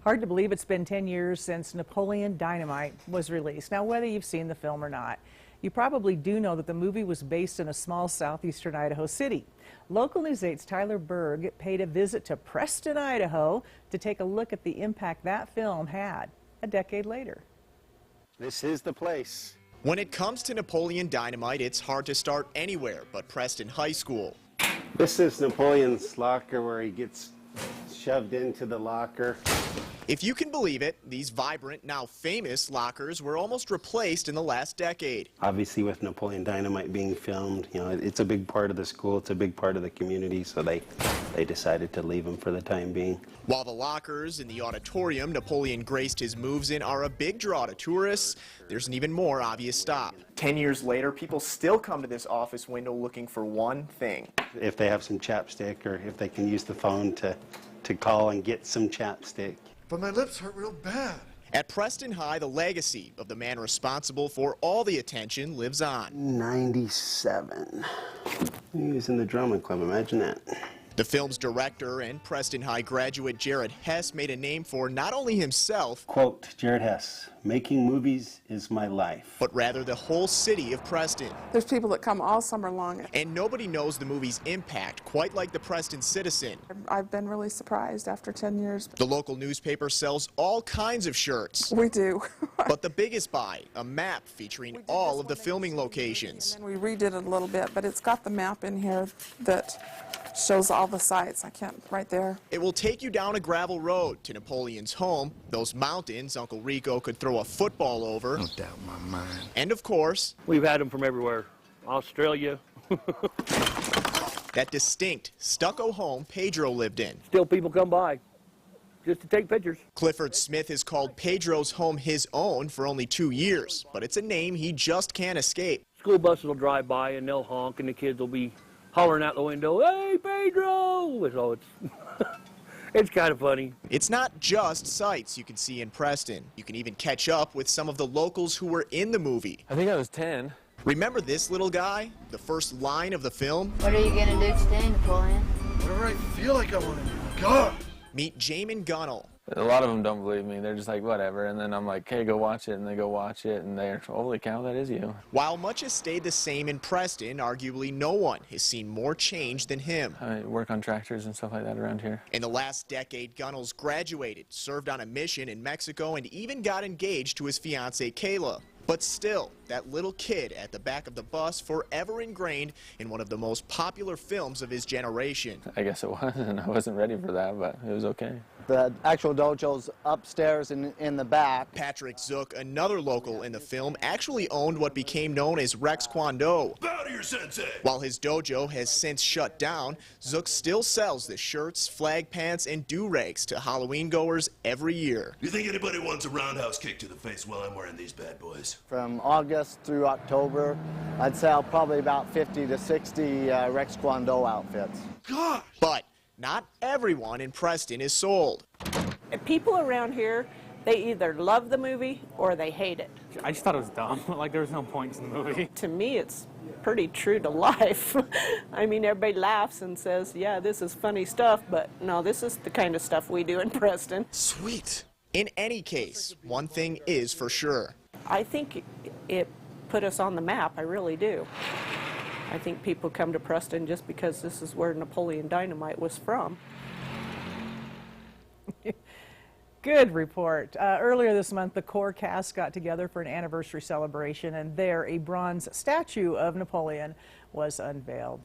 Hard to believe it's been 10 years since Napoleon Dynamite was released. Now, whether you've seen the film or not, you probably do know that the movie was based in a small southeastern Idaho city. Local News 8's Berg paid a visit to Preston, Idaho to take a look at the impact that film had a decade later. This is the place. When it comes to Napoleon Dynamite, it's hard to start anywhere but Preston High School. This is Napoleon's locker where he gets shoved into the locker. If you can believe it, these vibrant, now famous lockers were almost replaced in the last decade. Obviously, with Napoleon Dynamite being filmed, you know, it's a big part of the school, it's a big part of the community, so they decided to leave them for the time being. While the lockers in the auditorium Napoleon graced his moves in are a big draw to tourists, there's an even more obvious stop. 10 years later, people still come to this office window looking for one thing. If they have some chapstick or if they can use the phone to call and get some chapstick. But my lips hurt real bad. At Preston High, the legacy of the man responsible for all the attention lives on. 97. He was in the drama club, imagine that. The film's director and Preston High graduate Jared Hess made a name for not only himself, quote, Jared Hess, making movies is my life, but rather the whole city of Preston. There's people that come all summer long. And nobody knows the movie's impact quite like the Preston Citizen. I've been really surprised after 10 years. The local newspaper sells all kinds of shirts. We do. But the biggest buy, a map featuring all of the filming locations. And we redid it a little bit, but it's got the map in here that shows all the sites. I can't, right there. It will take you down a gravel road to Napoleon's home, those mountains Uncle Rico could throw a football over. No doubt in my mind. And of course, we've had them from everywhere. Australia. that distinct stucco home Pedro lived in. Still people come by just to take pictures. Clifford Smith has called Pedro's home his own for only 2 years, but it's a name he just can't escape. School buses will drive by and they'll honk and the kids will be hollering out the window, "Hey, Pedro!" So it's kind of funny. It's not just sights you can see in Preston. You can even catch up with some of the locals who were in the movie. I think I was 10. Remember this little guy? The first line of the film? What are you going to do today, Napoleon? Whatever I feel like I want to do. God! Meet Jamen Gunnell. A lot of them don't believe me. They're just like, whatever. And then I'm like, hey, go watch it. And they go watch it. And they're, holy cow, that is you. While much has stayed the same in Preston, arguably no one has seen more change than him. I work on tractors and stuff like that around here. In the last decade, Gunnell's graduated, served on a mission in Mexico, and even got engaged to his fiancée, Kayla. But still, that little kid at the back of the bus forever ingrained in one of the most popular films of his generation. I guess it was, and I wasn't ready for that, but it was okay. The actual dojo's upstairs in the back. Patrick Zook, another local in the film, actually owned what became known as Rex Kwon Do. Bow to your sensei! While his dojo has since shut down, Zook still sells the shirts, flag pants, and do-rags to Halloween goers every year. You think anybody wants a roundhouse kick to the face while I'm wearing these bad boys? From August through October, I'd sell probably about 50 to 60 Rex Kwon Do outfits. Gosh! But not everyone in Preston is sold. People around here, they either love the movie or they hate it. I just thought it was dumb. Like, there was no point in the movie. To me, it's pretty true to life. I mean, everybody laughs and says, yeah, this is funny stuff, but no, this is the kind of stuff we do in Preston. Sweet. In any case, one thing is for sure. I think it put us on the map, I really do. I think people come to Preston just because this is where Napoleon Dynamite was from. Good report. Earlier this month, the core cast got together for an anniversary celebration, and there a bronze statue of Napoleon was unveiled.